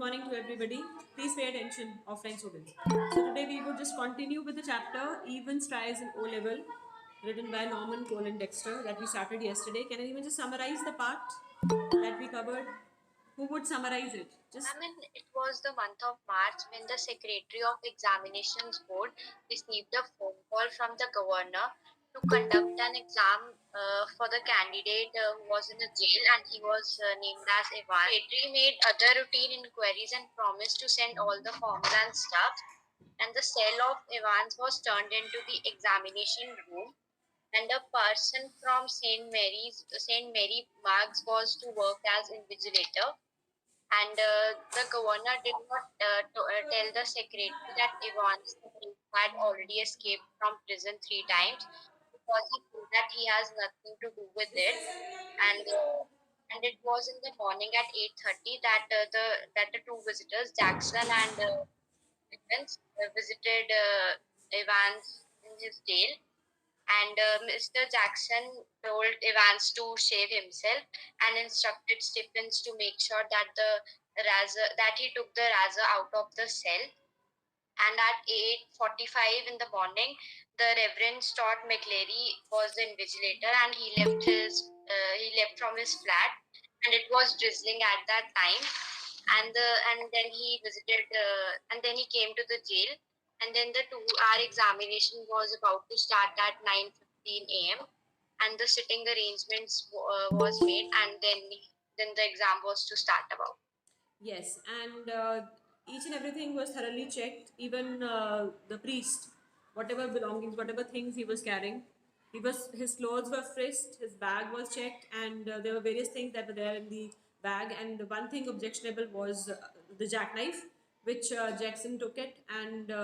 morning to everybody. Please pay attention, offline students. So today we would just continue with the chapter Events, Tries in O-Level, written by Norman Colin Dexter, that we started yesterday. Can anyone just summarize the part that we covered? Who would summarize it? I mean, it was the month of March when the Secretary of Examinations Board received a phone call from the governor to conduct an exam for the candidate who was in a jail, and he was named as Evan. Secretary made other routine inquiries and promised to send all the forms and stuff. And the cell of Evans was turned into the examination room, and a person from St. Mary Marks was to work as invigilator. And the governor did not tell the secretary that Evans had already escaped from prison 3 times, because he knew that he has nothing to do with it. And it was in the morning at 8:30 that the two visitors, Jackson and Evans, visited Evans in his jail. And Mr. Jackson told Evans to shave himself and instructed Stephens to make sure that he took the razor out of the cell. And at 8:45 in the morning, the Reverend Stott McCleary was the invigilator, and he left from his flat, and it was drizzling at that time. And then he visited, and then he came to the jail, and then the 2 hour examination was about to start at 9:15 a.m. and the sitting arrangements was made, and then the exam was to start about. Yes, and each and everything was thoroughly checked. Even the priest, whatever belongings, whatever things he was carrying, his clothes were frisked, his bag was checked, and there were various things that were there in the bag. And the one thing objectionable was the jackknife, which Jackson took it and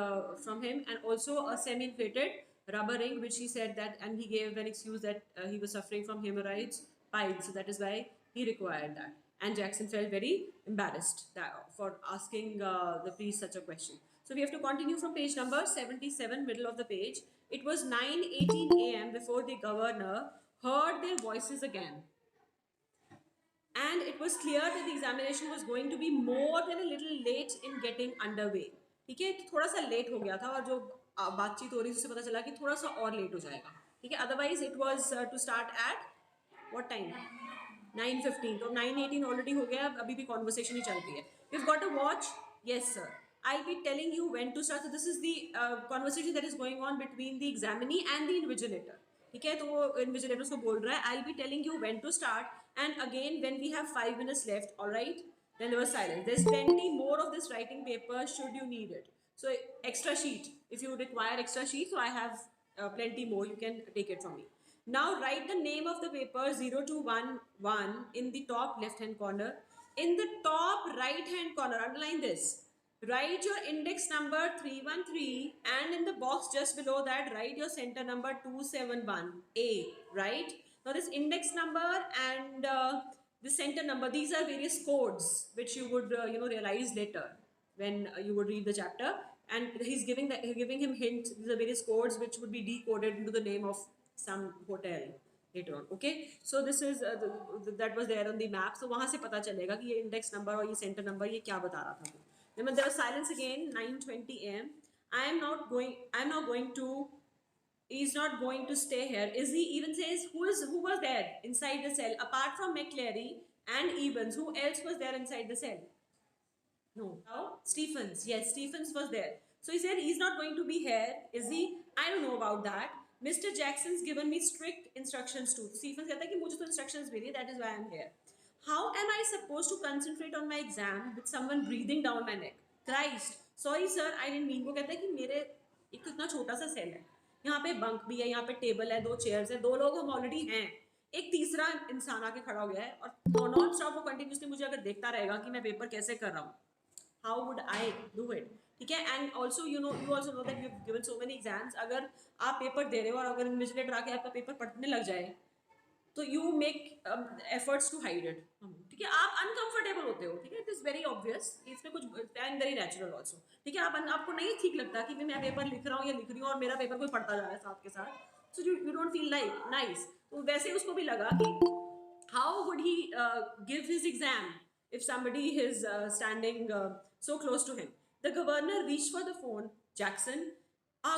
from him, and also a semi-inflated rubber ring, which he said that, and he gave an excuse that he was suffering from hemorrhoids, piles, so that is why he required that. And Jackson felt very embarrassed for asking the priest such a question. So we have to continue from page number 77, middle of the page. It was 9:18 a.m. before the governor heard their voices again. And it was clear that the examination was going to be more than a little late in getting underway. ठीक है, थोड़ा सा late हो गया था, और जो बातचीत हो रही थी उससे पता चला कि थोड़ा सा और लेट हो जाएगा. ठीक है, otherwise it was to start at what time, 9:15. तो 9:18 ऑलरेडी हो गया, अभी भी कॉन्वर्सेशन ही चल रही है. We've got a watch. Yes sir, I'll be telling you when to start. So this is the conversation that is going on between the examinee and the invigilator. ठीक है, तो वो इन्विजिलेटर उसको बोल रहा है, I'll be telling you when to start, and again when we have 5 minutes left. All right, then there was silence. There's plenty more of this writing paper should you need it. So extra sheet, if you require extra sheet, so I have plenty more, you can take it from me. Now write the name of the paper 0211 in the top left hand corner. In the top right hand corner, underline this, write your index number 313, and in the box just below that write your center number 271A. Right, now this index number and the center number, these are various codes which you would realize later when you would read the chapter. And he's giving him hints. These are various codes which would be decoded into the name of some hotel later on. Okay, so this is that was there on the map, so वहाँ से पता चलेगा कि ये index number और ये center number ये क्या बता रहा था. Then there was silence again. 9:20 a.m. I am not going to. He's not going to stay here. Is he? Even says who was there inside the cell apart from McCleary and Evans? Who else was there inside the cell? No. Oh, Stephens. Yes, Stephens was there. So he said he's not going to be here. Is he? I don't know about that. Mr. Jackson's given me strict instructions too. Stephens कहता है कि मुझे तो instructions milli. That is why I'm here. How am I supposed to concentrate on my exam with someone breathing down my neck? Christ. Sorry sir, I didn't mean. वो कहता है कि मेरे एक तो इतना छोटा सा सेल है, यहाँ पे बंक भी है, यहाँ पे टेबल है, 2 चेयर्स है, 2 लोग हम ऑलरेडी हैं, एक तीसरा इंसान आके खड़ा हो गया है, और नॉन स्टॉप वो कंटिन्यूसली मुझे अगर देखता रहेगा कि मैं पेपर कैसे कर रहा हूँ, how would I do it? ठीक है. And also you also know that you've given so many exams. अगर आप पेपर दे रहे हो और अगर इन्विजिलेटर आके आपका पेपर पढ़ने लग जाए तो you make efforts to hide it. ठीक है, आप अनकंफर्टेबल होते हो. ठीक है, इट इज वेरी ऑब्वियस, इसमें कुछ एंड वेरी नेचुरल ऑल्सो. ठीक है, आपको नहीं ठीक लगता कि मैं पेपर लिख रहा हूँ या लिख रही हूँ और मेरा पेपर कोई पढ़ता जा रहा है साथ के साथ, so you don't feel like nice. तो वैसे उसको भी लगा कि how would he give his exam if somebody is standing so close to him. The governor reached for the phone. Jackson,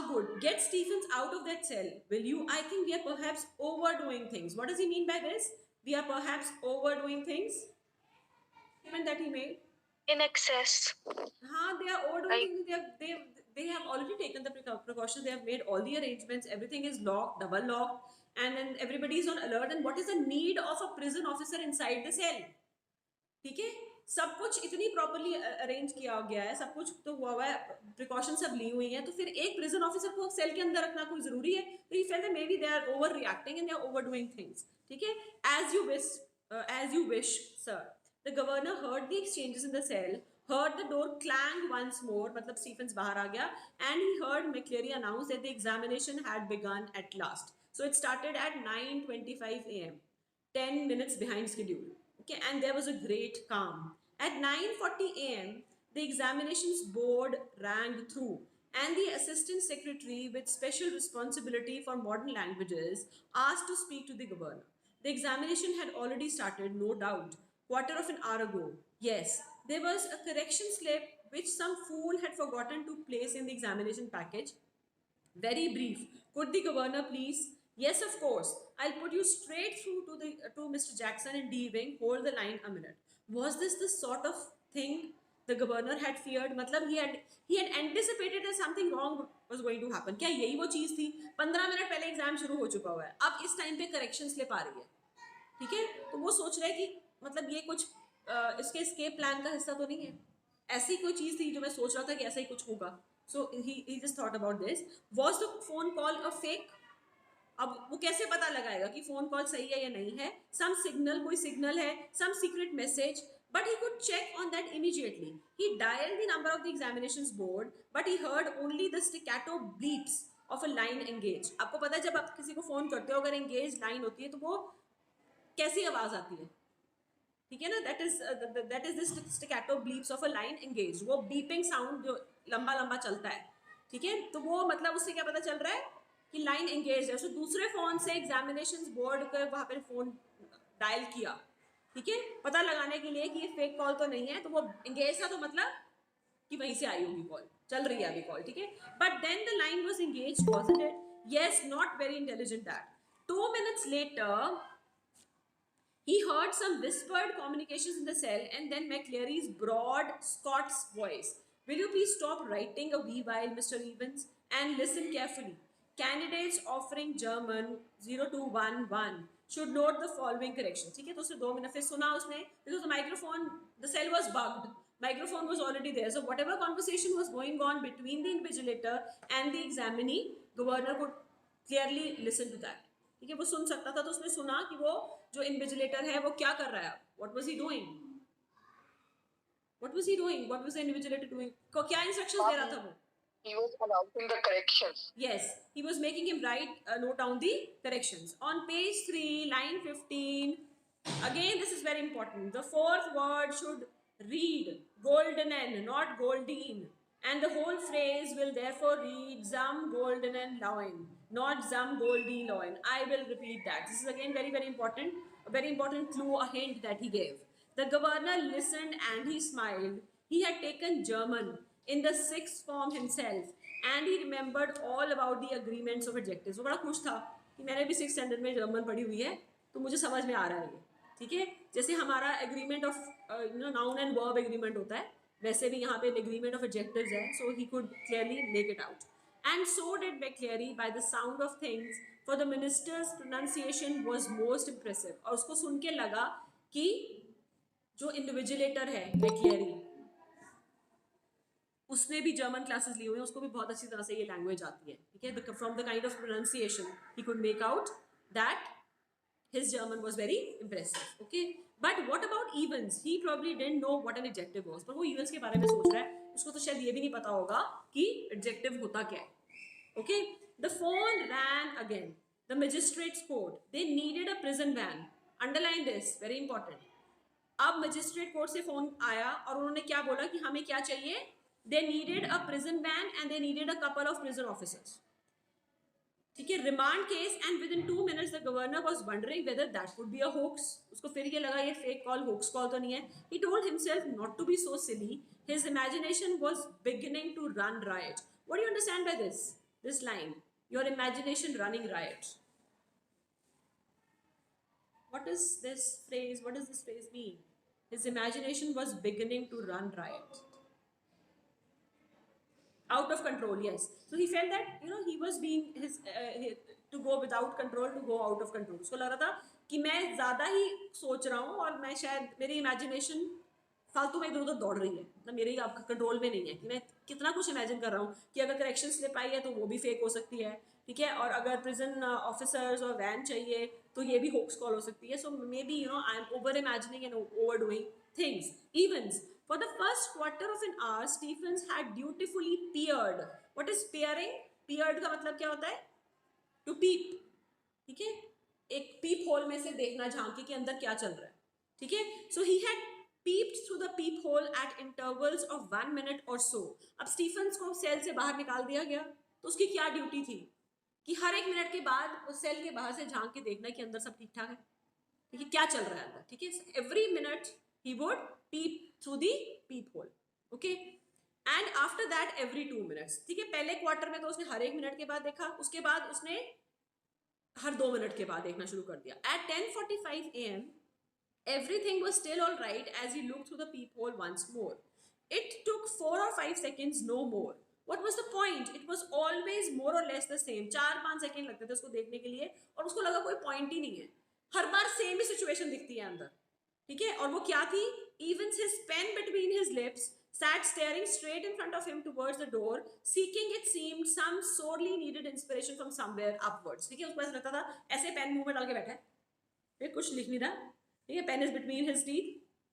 good. Get Stephens out of that cell, will you? I think we are perhaps overdoing things. What does he mean by this? We are perhaps overdoing things. Statement that he made. In excess. They are overdoing things. They have already taken the precautions. They have made all the arrangements. Everything is locked, double locked, and then everybody is on alert. And what is the need of a prison officer inside the cell? ठीक है, सब कुछ इतनी properly arrange किया गया है, सब कुछ तो हुआ हुआ है, प्रिकॉशन सब ली हुई हैं, तो फिर एक प्रिजन ऑफिसर को सेल के अंदर रखना कोई जरूरी है? तो he felt maybe they are overreacting and they are overdoing things. ठीक है, as you wish sir. The governor heard the exchanges in the cell, heard the door clang once more, मतलब Stephens बाहर आ गया, and he heard McCleary announce that the examination had begun at last. So it started at 9:25 a.m., 10 minutes behind schedule. Okay, and there was a great calm. At 9:40 a.m., the examinations board rang through, and the assistant secretary with special responsibility for modern languages asked to speak to the governor. The examination had already started, no doubt, quarter of an hour ago. Yes, there was a correction slip which some fool had forgotten to place in the examination package. Very brief. Could the governor please? Yes, of course. I'll put you straight through to Mr. Jackson in D wing. Hold the line a minute. Was this the sort of thing the governor had feared? मतलब he had anticipated that something wrong was going to happen. क्या यही वो चीज़ थी? 15 minute पहले exam शुरू हो चुका हुआ है, अब इस टाइम पे करेक्शन स्लिप आ रही है. ठीक है, तो वो सोच रहा है कि मतलब ये कुछ इसके एस्केप प्लान का हिस्सा तो नहीं है. ऐसी कोई चीज़ थी जो मैं सोच रहा था कि ऐसा ही कुछ होगा. So he just thought about this. Was the phone call a fake? अब वो कैसे पता लगाएगा कि फोन कॉल सही है या नहीं है? Some signal, कोई सिग्नल है, some secret message, but he could check on that immediately. He dialed the number of the examinations board, but he heard only the staccato bleeps of a line engaged. आपको पता है जब आप किसी को phone करते हो अगर engaged line होती है तो वो कैसी आवाज आती है? ठीक है ना, that is the staccato bleeps of a line engaged. वो beeping sound जो लंबा लंबा चलता है. ठीक है, तो वो मतलब उससे क्या पता चल रहा है कि लाइन एंगेज है. उसने दूसरे फोन से एग्जामिनेशंस बोर्ड के वहां पर फोन डायल किया. ठीक है, पता लगाने के लिए कि ये फेक कॉल तो नहीं है. तो वो एंगेज था तो मतलब कि वहीं से आई होगी कॉल, चल रही है अभी कॉल. ठीक है, but then the line was engaged, wasn't it? Yes, not very intelligent that. 2 minutes later he heard some whispered communications in the cell, and then McCleary's broad Scots voice. Will you please stop writing a wee while, Mr. Evans, and listen carefully? Candidates offering German 0211 should note the following corrections. ठीक है, तो उसने 2 minute फिर सुना उसने, because the microphone, the cell was bugged. Microphone was already there. So whatever conversation was going on between the invigilator and the examinee, governor could clearly listen to that. ठीक है, वो सुन सकता था. तो उसने सुना कि वो जो इन्विजिलेटर है वो क्या कर रहा है. What was he doing? What was he doing? What was the invigilator doing? को क्या instructions दे रहा था वो? He was announcing the corrections. Yes, he was making him note down the corrections. On page 3, line 15, again this is very important. The fourth word should read Goldenen, not Goldine. And the whole phrase will therefore read Zum Goldenen Loin, not Zum Goldi Loin. I will repeat that. This is again very, very important. A very important clue, a hint that he gave. The governor listened and he smiled. He had taken German in the 6th form himself, and he remembered all about the agreements of adjectives. वो बड़ा खुश था कि मैंने भी 6th standard में German पढ़ी हुई है तो मुझे समझ में आ रहा है ये. ठीक है, जैसे हमारा agreement of noun and verb agreement होता है, वैसे भी यहाँ पे एग्रीमेंट ऑफ एडजेक्टिव्स है. So he could clearly make it out. And so did McCleary by the sound of things, for the minister's pronunciation was most impressive. और उसको सुन के लगा कि जो इन्विजिलेटर है McCleary, उसने भी जर्मन क्लासेस ली हुई हैं, उसको भी बहुत अच्छी तरह से ये लैंग्वेज आती है. ठीक है, from the kind of pronunciation he could make out that his German was very impressive. Okay, but what about Evans? He probably didn't know what an adjective was. पर वो Evans के बारे में सोच रहा है, उसको तो शायद ये भी नहीं पता होगा कि adjective होता क्या है. Okay, the phone rang again. The magistrates court. They needed a prison van. Underline this, very important. अब magistrate court से phone आया और उन्होंने क्या बोला कि हमें क्या चाहिए? They needed a prison van and they needed a couple of prison officers. ठीक है, remand case, and with in 2 minutes the governor was wondering whether that could be a hoax. उसको फिर ये लगा ये फेक कॉल, होक्स कॉल तो नहीं है. He told himself not to be so silly. His imagination was beginning to run riot. What do you understand by this line, your imagination running riot? What is this phrase? What does this phrase mean? His imagination was beginning to run riot. Out of control, yes. So he felt that he was being to go without control, to go out of control. उसको लग रहा था कि मैं ज़्यादा ही सोच रहा हूँ और मैं शायद मेरी इमेजिनेशन फालतू में इधर उधर दौड़ रही है, मतलब मेरे आपका कंट्रोल में नहीं है कि मैं कितना कुछ इमेजिन कर रहा हूँ कि अगर करेक्शन स्लिप आई है तो वो भी फेक हो सकती है, ठीक है, और अगर प्रिजन ऑफिसर्स और वैन चाहिए तो ये भी होक्स कॉल हो सकती है. So maybe I am overimagining and overdoing things. Events. For the first quarter of an hour, Stephens had dutifully peered. What is peering? Peered का मतलब क्या होता है? To peep. ठीक है? एक peep hole में से देखना, झांकी के अंदर क्या चल रहा है. ठीक है? So he had peeped through the peep hole at intervals of 1 minute or so. अब स्टीफन्स को सेल से बाहर निकाल दिया गया, तो उसकी क्या ड्यूटी थी कि हर 1 मिनट के बाद उस सेल के बाहर से झांक के देखना कि अंदर सब ठीक ठाक है, ठीक है, क्या चल रहा है अंदर. ठीक है? Every minute he would peep through the peephole. Okay, and after that every 2 minutes. ठीक है, पहले क्वार्टर में तो उसने हर 1 मिनट के बाद देखा, उसके बाद उसने हर 2 मिनट के बाद देखना शुरू कर दिया. At 10:45 a.m. everything was still all right as he looked through the peephole once more. It took 4 or 5 seconds, no more. What was the point? It was always more or less the same. 4-5 second लगते थे उसको देखने के लिए और उसको लगा कोई पॉइंट ही नहीं है, हर बार सेम ही सिचुएशन दिखती है अंदर. ठीक है, और वो क्या थी? Evans, his pen between his lips, sat staring straight in front of him towards the door, seeking, it seemed, some sorely needed inspiration from somewhere upwards. ठीक है, उसको ऐसा लगता था ऐसे पेन मुंह में डाल के बैठा है, फिर कुछ लिख नहीं रहा. ठीक है, pen is between his teeth,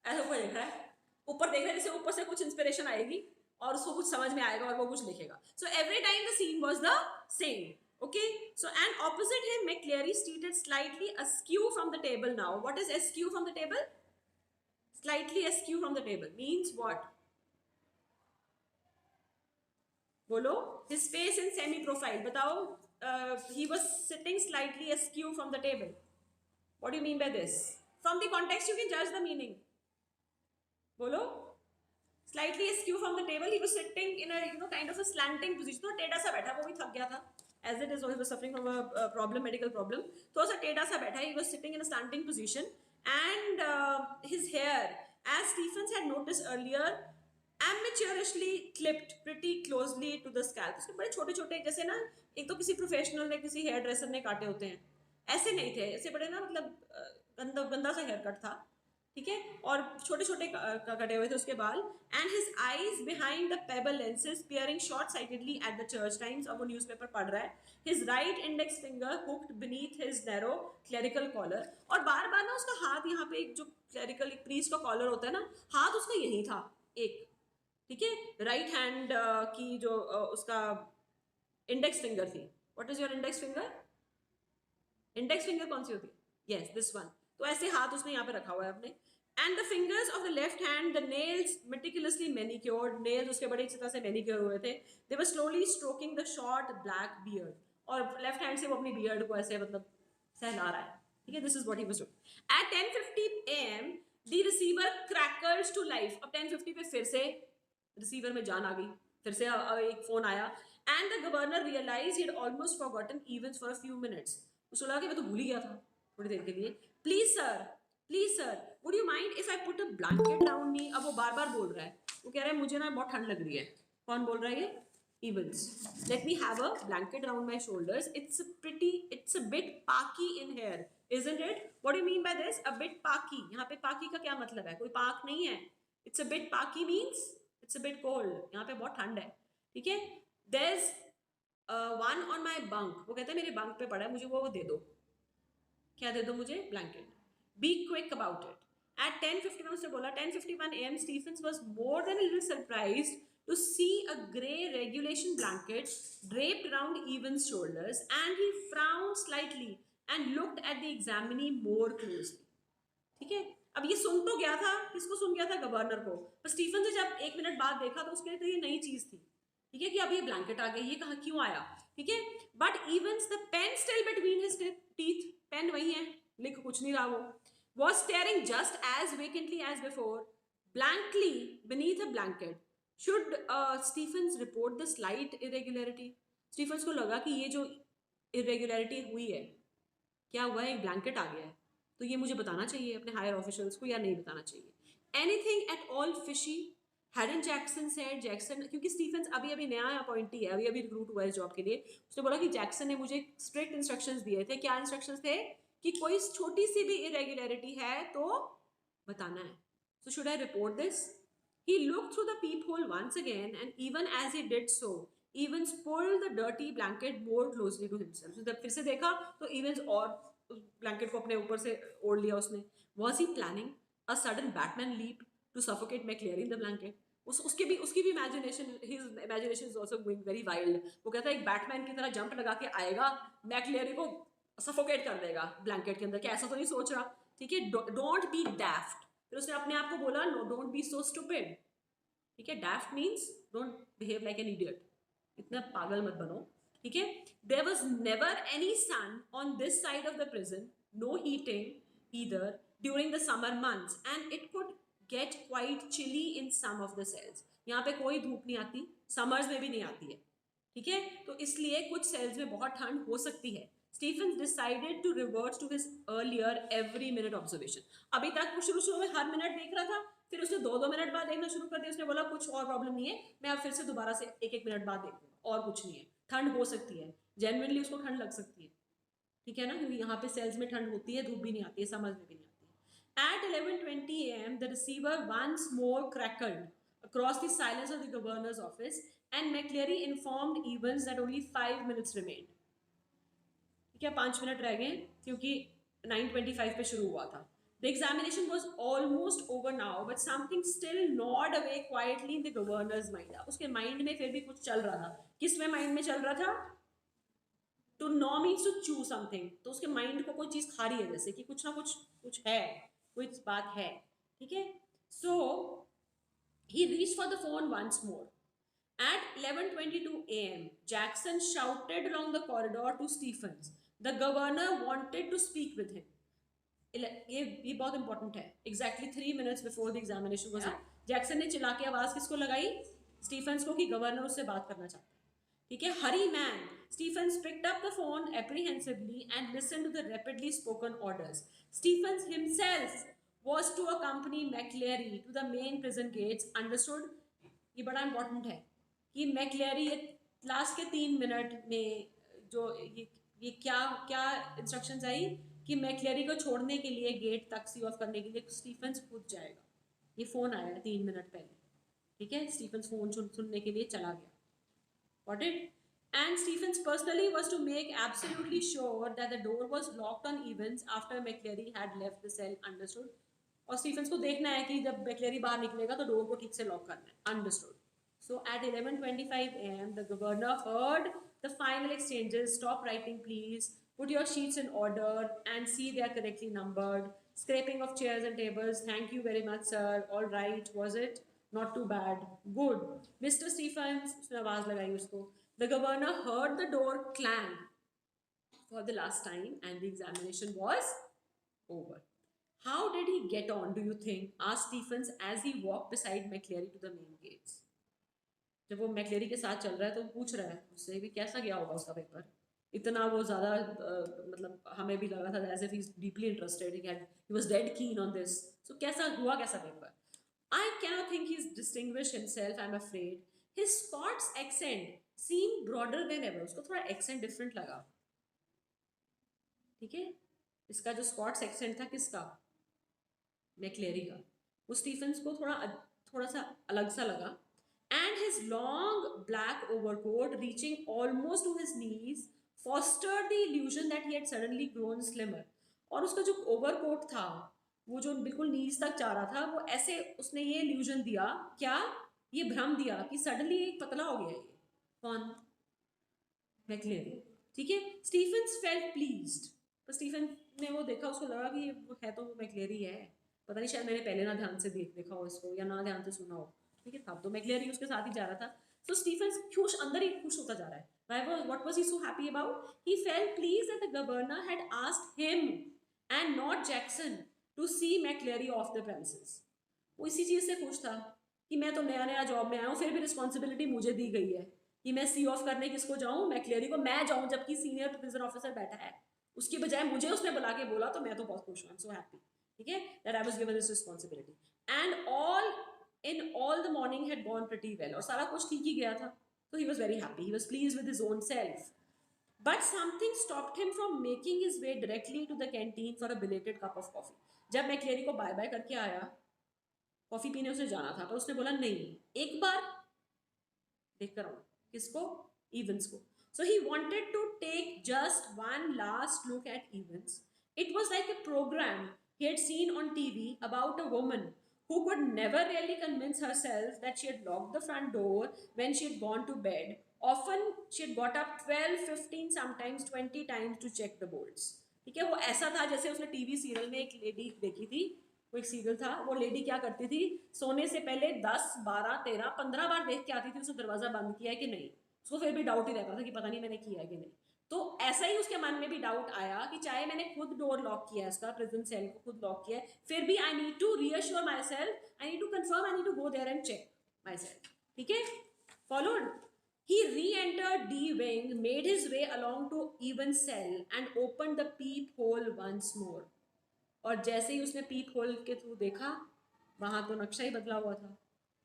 ऐसा ऊपर देख रहा है, ऊपर देख रहा है जैसे ऊपर से कुछ इंस्पिरेशन आएगी और उसको कुछ समझ में आएगा और वो कुछ लिखेगा. So every time the scene was the same. Okay, so and opposite him, McCleary seated slightly askew from the table now. What is askew from the table? Slightly askew from the table means what? बोलो. His face in semi-profile. बताओ. He was sitting slightly askew from the table. What do you mean by this? From the context you can judge the meaning. बोलो. Slightly askew from the table. He was sitting in a kind of a slanting position. तो टेढ़ा सा बैठा, वो भी थक गया था. As it is, he was suffering from a problem, medical problem. तो ऐसा टेढ़ा सा बैठा. He was sitting in a slanting position. And his hair, as Stephens had noticed earlier, amateurishly clipped pretty closely to the scalp. उसके बड़े छोटे छोटे, जैसे ना एक तो किसी प्रोफेशनल ने, किसी हेयर ड्रेसर ने काटे होते हैं, ऐसे नहीं थे, ऐसे बड़े ना, मतलब गंदा सा हेयर कट था. ठीक है, और छोटे छोटे कटे हुए थे उसके बाल. And his eyes behind the pebble lenses peering short sightedly at the Church Times. अब वो न्यूज़पेपर पढ़ रहा है. His right index finger hooked beneath his narrow clerical collar. और बार बार ना उसका हाथ यहाँ पे, एक जो क्लेरिकल प्रीस्ट का कॉलर होता है ना, हाथ उसका यही था एक. ठीक है, राइट हैंड की जो उसका इंडेक्स फिंगर थी. What is your index finger? Index finger कौन सी होती है? Yes, this one. तो ऐसे हाथ उसने यहाँ पे रखा हुआ है अपने. And the fingers of the left hand, the nails meticulously manicured. Nails उसके बड़े अच्छी तरह से मैनिक्योर हुए थे. They were slowly stroking the short black beard. और लेफ्ट हैंड से वो अपनी बियर्ड को ऐसे मतलब सहला रहा है. ठीक है, this is what he was doing. At 10:50 AM the receiver crackers to life. अब 10:50 पे फिर से रिसीवर में जान आ गई, फिर से एक फोन आया. And the governor realize he had almost forgotten events for a few minutes. उसको लगा कि मैं तो भूल ही गया था थोड़ी देर के लिए. Please sir would you mind if I put a blanket around me. अब वो बार बार बोल रहा है, वो कह रहा है मुझे ना बहुत ठंड लग रही है. कौन बोल रहा है ये? Evans. Let me have a blanket around my shoulders. It's a bit parky in here, isn't it? What do you mean by this? A bit parky. यहाँ पे parky का क्या मतलब है? कोई पाक नहीं है. It's a bit parky means it's a bit cold. यहाँ पे बहुत ठंड है. ठीक है? There's one on my bunk. वो कहते हैं मेरे bunk पे पड़ा है, मुझे वो दे दो. क्या दे दो मुझे? Blanket. Be quick about it. At 10:51 उसने बोला. 10:51 AM Stephens was more than a little surprised to see a grey regulation blanket draped around Evans' shoulders, and he frowned slightly and looked at the examinee more closely. ठीक है, अब ये सुन तो गया था, किसको सुन गया था? गवर्नर को. पर स्टीफन से जब 1 मिनट बाद देखा तो उसके लिए तो ये नई चीज थी. ठीक है, कि अब ये ब्लैंकेट आ गया, ये कहाँ क्यों आया, ठीक है, but even the pen still between his teeth, pen वही है, लिख कुछ नहीं रहा वो, was staring just as vacantly as before, blankly beneath a blanket. Should Stephens report the slight irregularity? Stephens को लगा कि ये जो irregularity हुई है, क्या हुआ है, एक ब्लैंकेट आ गया है, तो ये मुझे बताना चाहिए अपने हायर ऑफिशियल्स को या नहीं बताना चाहिए. Anything at all fishy Hadden Jackson said, Jackson, क्योंकि स्टीफेंस अभी अभी नया अपॉइंटी है, अभी अभी रिक्रूट हुआ है इस जॉब के लिए, उसने बोला कि जैक्सन ने मुझे स्ट्रिक्ट इंस्ट्रक्शंस दिए थे. क्या इंस्ट्रक्शंस थे? कि कोई छोटी सी भी इरेगुलरिटी है तो बताना है. So should I report this? He looked through the peephole once again, and even as he did so, Evans pulled the dirty blanket more closely to himself. So जब फिर से देखा तो Evans और ब्लैंकेट को अपने ऊपर से ओढ़ लिया उसने. Was he planning a sudden Batman leap to suffocate McCleary in the blanket? उसकी भी imagination, his imagination is also going very wild. वो कहता है एक बैटमैन की तरह जंप लगा के आएगा, मैक्लेरी को सफोकेट कर देगा ब्लैंकेट के अंदर. क्या ऐसा तो नहीं सोच रहा, ठीक है, डोंट बी डैफ्ट. फिर उसने अपने आप को बोला no don't be so stupid, ठीक है, daft means don't behave like an idiot, इतना पागल मत बनो, ठीक है. There was never any sun on this side of the prison, no heating either during the summer months, and it could get quite chilly in some of the cells. यहाँ पे कोई धूप नहीं आती, समर्स में भी नहीं आती है, ठीक है, तो इसलिए कुछ सेल्स में बहुत ठंड हो सकती है. Stephens decided to revert to his earlier every minute observation. अभी तक वो शुरू में हर मिनट देख रहा था, फिर उसने 2-2 मिनट बाद देखना शुरू कर दिया. उसने बोला कुछ और प्रॉब्लम नहीं है, मैं अब फिर से दोबारा से 1-1 मिनट बाद देखूंगा, और कुछ नहीं है, ठंड हो सकती है, जेन्युइनली उसको ठंड लग सकती है, ठीक है ना, क्योंकि यहाँ पे सेल्स में ठंड होती है, धूप भी नहीं आती है, समझ में भी नहीं आती है. At 11:20 a.m. the receiver once more crackled across the silence of the governor's office, and McCleary informed Evans that only 5 minutes remained. क्या 5 मिनट रह गए, क्योंकि 9:25 पे शुरू हुआ था. The examination was almost over now, but something still gnawed away quietly in the governor's mind. उसके mind में फिर भी कुछ चल रहा था. किस में माइंड में चल रहा था? To gnaw means to chew something. तो उसके माइंड को कोई चीज खा रही है, जैसे कि कुछ ना कुछ है, कोई बात है, ठीक है. So he reached for the phone once more. At 11:22 a.m., Jackson shouted along the corridor to Stephens. The governor wanted to speak with him. ये बहुत इंपॉर्टेंट है. Exactly 3 minutes before the examination was up, Jackson ने चिल्ला के आवाज किसको लगाई? Stephen's को, कि गवर्नर उससे बात करना चाहता है, ठीक है. Hurry man. Stephens picked up the phone apprehensively and listened to the rapidly spoken orders. Stephens himself was to accompany McCleary to the main prison gates. Understood? ये बड़ा इंपॉर्टेंट है कि मैक्लेरी ये लास्ट के 3 मिनट में जो ये क्या इंस्ट्रक्शंस आई कि मैक्लेरी को छोड़ने के लिए, गेट तक सी ऑफ करने के लिए स्टीफेंस खुद जाएगा. ये फोन आया 3 मिनट पहले, ठीक है, स्टीफेंस फोन सुनने के लिए चला गया. Got it? And Stephens personally was to make absolutely sure that the door was locked on Evans after McCleary had left the cell. Understood? और स्टीफेंस को देखना है कि जब मैक्लेरी बाहर निकलेगा तो डोर को ठीक से लॉक करना है. Understood? So at 11:25 a.m., the governor heard the final exchanges. Stop writing, please. Put your sheets in order and see they are correctly numbered. Scraping of chairs and tables. Thank you very much, sir. All right, was it? Not too bad. Good. Mr. Stephens, उसने आवाज लगाई उसको. The governor heard the door clang for the last time and the examination was over. How did he get on, do you think? Asked Stephens as he walked beside McCleary to the main gates. जब वो मैक्लेरी के साथ चल रहा है तो पूछ रहा है उससे भी कैसा गया होगा उसका पेपर. इतना वो ज़्यादा मतलब हमें भी लगा था as if he is deeply interested, he was dead keen on this. So कैसा हुआ, कैसा paper? I cannot think he is distinguish himself, I am afraid. His Scots accent seem broader than ever. उसको थोड़ा accent different लगा, ठीक है. इसका जो स्कॉट्स एक्सेंट था किसका? मैक्लेरी का. वो स्टीफेंस को थोड़ा सा अलग सा लगा. And his long black overcoat reaching almost to his knees fostered the illusion that he had suddenly grown slimmer. और उसका जो ओवरकोट था वो जो बिल्कुल नीज तक जा रहा था, वो ऐसे उसने ये illusion दिया, क्या ये भ्रम दिया कि सडनली एक पतला हो गया. ये कौन? मैक्लेरी, ठीक है. Stephens felt pleased. पर स्टीफेन ने वो देखा, उसको लगा कि ये है तो मैक्लेरी है. पता नहीं, शायद मैंने पहले ना ध्यान से देखा हो इसको या ना ध्यान से सुना हो, ठीक है. था तो मैक्लेरी उसके साथ ही जा रहा था. तो स्टीफन खुश, अंदर ही खुश होता जा रहा है. What was he so happy about? He felt pleased that the governor had asked him and not Jackson to see McCleary off the premises. वो इसी चीज से खुश था कि मैं तो नया नया जॉब में आया हूँ, फिर भी रिस्पॉन्सिबिलिटी मुझे दी गई है कि मैं सी ऑफ करने किसको जाऊँ, मैक्लेरी को मैं जाऊँ, जबकि सीनियर प्रिजन ऑफिसर बैठा है. उसकी बजाय मुझे उसने बुला के बोला, तो मैं तो बहुत खुश हूँ. So happy. ठीक है, that I was given this responsibility. And all the morning had gone pretty well, और सारा कुछ ठीक ही गया था. तो he was very happy, he was pleased with his own self. But something stopped him from making his way directly to the canteen for a belated cup of coffee. जब मैक्लेरी को bye bye करके आया, coffee पीने उसे जाना था, पर उसने बोला नहीं, एक बार देख कर आऊं. किसको? इवंस को. So he wanted to take just one last look at Evans. It was like a program he had seen on TV about a woman who could never really convince herself that she had locked the front door when she had gone to bed. Often she had got up 12, 15, sometimes 20 times to check the bolts. ठीक है, वो ऐसा था जैसे उसने TV serial में एक lady देखी थी. वो एक सीरियल था, वो लेडी क्या करती थी, सोने से पहले 10, 12, 13, 15 बार देख के आती थी उसने दरवाजा बंद किया है कि नहीं. उसको फिर भी डाउट ही रहता था कि पता नहीं मैंने किया है कि नहीं. तो ऐसा ही उसके मन में भी डाउट आया कि चाहे मैंने खुद डोर लॉक किया है, उसका प्रिजन सेल को खुद लॉक किया है, फिर भी I need to reassure myself, I need to confirm, I need to go there and check myself. ठीक है, followed. He re-entered D wing, made his way along to Evan's cell and opened the peephole once more. और जैसे ही उसने पीप whole के through देखा, वहां तो नक्शा ही बदला हुआ था.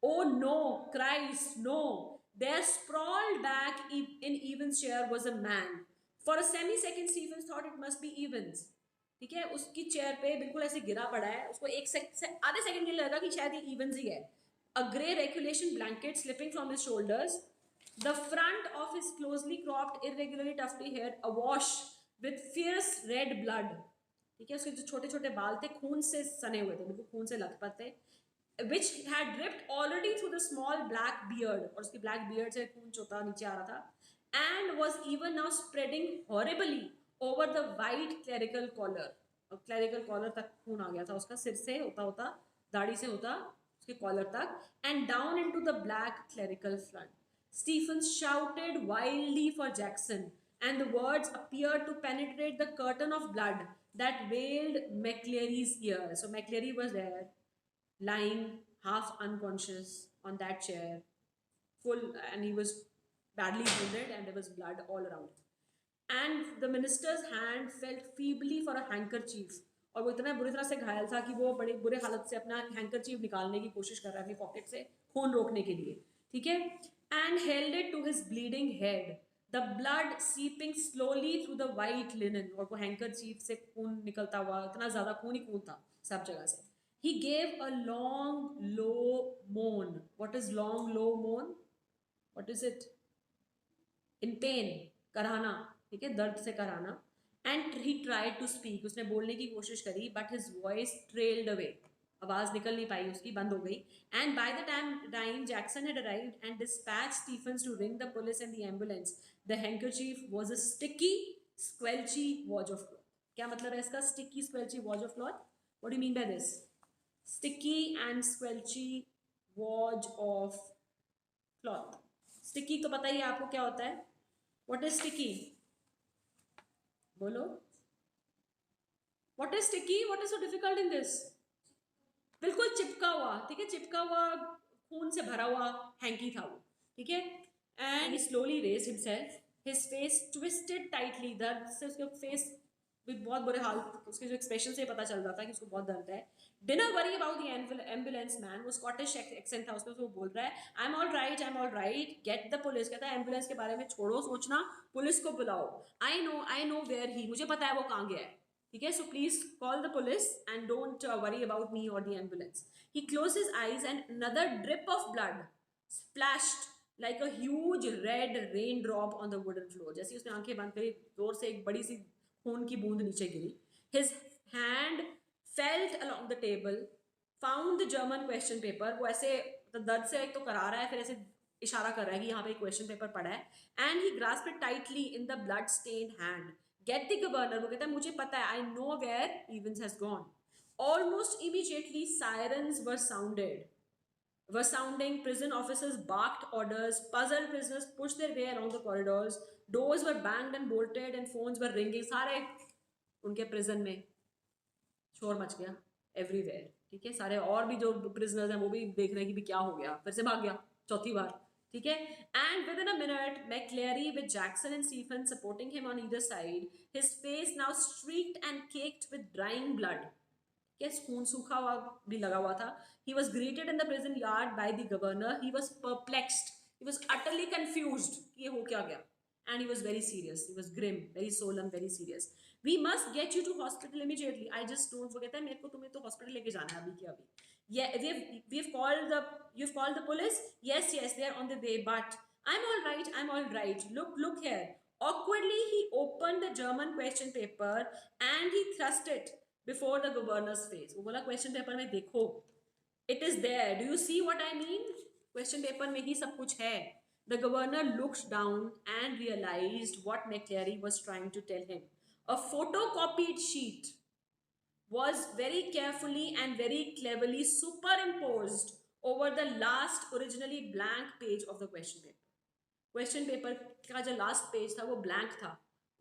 Oh no, Christ, no. There sprawled back in Evans' chair was a man. For a semi-second, Stevens thought it must be Evans. ठीक है, उसकी चेयर पे बिल्कुल ऐसे गिरा पड़ा है. उसको आधे सेकंड के लिए लगा कि शायद ये Evans ही है. A grey regulation blanket slipping from his shoulders. The front of his closely cropped, irregularly tufty hair awash with fierce red blood. ठीक है, उसके जो छोटे छोटे बाल थे खून से सने हुए थे, बिल्कुल खून से लथपथ थे. Which had dripped already through the small black beard, और उसकी black beard से खून चोता नीचे आ रहा था. And was even now spreading horribly over the white clerical collar. और clerical collar तक खून आ गया था उसका, सिर से होता होता, दाढ़ी से होता उसके कॉलर तक, and down into the black clerical front. Stephens shouted wildly for Jackson, and the words appeared to penetrate the curtain of blood that veiled McCleary's ear. So McCleary was there, lying half unconscious on that chair, full, and he was badly wounded, and there was blood all around. And the minister's hand felt feebly for a handkerchief. और वो इतना बुरी तरह से घायल था कि वो बड़े बुरे हालत से अपना हैंकरचीफ निकालने की कोशिश कर रहा है अपनी पॉकेट से खून रोकने के लिए. ठीक है, and held it to his bleeding head, the blood seeping slowly through the white linen. और वो हैंकरचीफ से खून निकलता हुआ, इतना ज़्यादा खून ही खून था सब जगह से. He gave a long, low moan. What is long, low moan? What is it? In pain, कराना. ठीक है, दर्द से कराना. And he tried to speak. उसने बोलने की कोशिश करी, but his voice trailed away. आवाज निकल नहीं पाई उसकी, बंद हो गई. And by the time Jackson had arrived and dispatched Stephens to ring the police and the ambulance, the handkerchief was a sticky, squelchy wad of cloth. क्या मतलब है इसका? Sticky, squelchy wad of cloth. What do you mean by this? Sticky and squelchy wad of cloth. Sticky तो पता ही है आपको क्या होता है. What is sticky? बोलो. What is sticky? What is so difficult in this? बिल्कुल चिपका हुआ. ठीक है, चिपका हुआ खून से भरा हुआ हैंकी था वो. ठीक है, and he slowly raised himself, his face twisted tightly. दर्द से उसके फेस भी बहुत बुरे हाल, उसके जो एक्सप्रेशन से पता चल रहा था कि उसको बहुत दर्द है. Dinner worry about the ambulance man. वो स्कॉटिश एक्सेंट था उसका, वो बोल रहा है I am all right, I am all right, get the police. कहता है एम्बुलेंस के बारे में छोड़ो सोचना, पुलिस को बुलाओ. आई नो वेयर ही, मुझे पता है वो कहाँ गया है. ठीक है, so please call the police and don't worry about me और the ambulance. He closed his eyes and another drip of blood splashed like a huge red raindrop on the wooden floor. जैसे उसने आंखें बंद करी, जोर से एक बड़ी सी खून की बूंद नीचे गिरी. His hand felt along the table, found the German question paper. वो ऐसे तो दर्द से एक तो करा रहा है, फिर ऐसे इशारा कर रहा है कि यहाँ पे एक क्वेश्चन पेपर पड़ा है. And he grasped it tightly in the blood-stained hand. Get the governor. वो कहता है मुझे पता है, I know where Evans has gone. Almost immediately sirens were sounded. were sounding. Prison officers barked orders. Puzzled prisoners pushed their way along the corridors. Doors were banged and bolted, and phones were ringing. सारे उनके prison में शोर much गया everywhere. ठीक है, सारे और भी जो प्रिजनर्स हैं वो भी देख रहे हैं कि भी क्या हो गया, फिर से भाग गया चौथी बार. ठीक है. And with in a minute McCleary with Jackson and Stephen supporting him on either side, his face now streaked and caked with drying blood. Yes, खून सूखा हुआ भी लगा हुआ था. He was greeted in the prison yard by the governor. He was perplexed. He was utterly confused. ये हो क्या गया? And he was very serious. He was grim, very solemn, very serious. We must get you to hospital immediately. I just don't forget that. मेरे को तुम्हें तो hospital लेके जाना है अभी के अभी. Yeah, we've called the you've called the police. Yes, they are on the way. But I'm all right. I'm all right. Look here. Awkwardly, he opened the German question paper and he thrust it before the governor's face. वो बोला question paper में देखो. It is there. Do you see what I mean? Question paper में ही सब कुछ है. The governor looked down and realized what McCleary was trying to tell him. A photocopied sheet was very carefully and very cleverly superimposed over the last originally blank page of the question paper. Question paper का जो last page था वो blank था,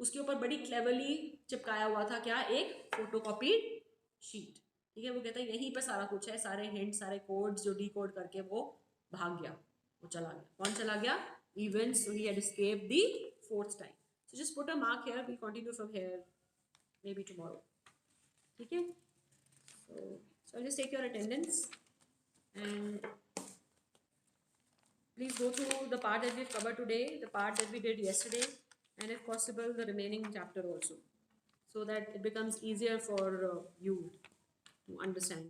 उसके ऊपर बड़ी cleverly चिपकाया हुआ था क्या, एक फोटोकॉपीड शीट. ठीक है, वो कहता है यहीं पर सारा कुछ है, सारे हिंट, सारे कोड्स जो डी कोड करके वो भाग गया, वो चला गया. कौन चला गया? Even so he had escaped the fourth time. So just put a mark here, we continue from here maybe tomorrow. ठीक है, so just take your attendance and please go through the part that we've covered today, the part that we did yesterday, and if possible, the remaining chapter also, so that it becomes easier for you to understand.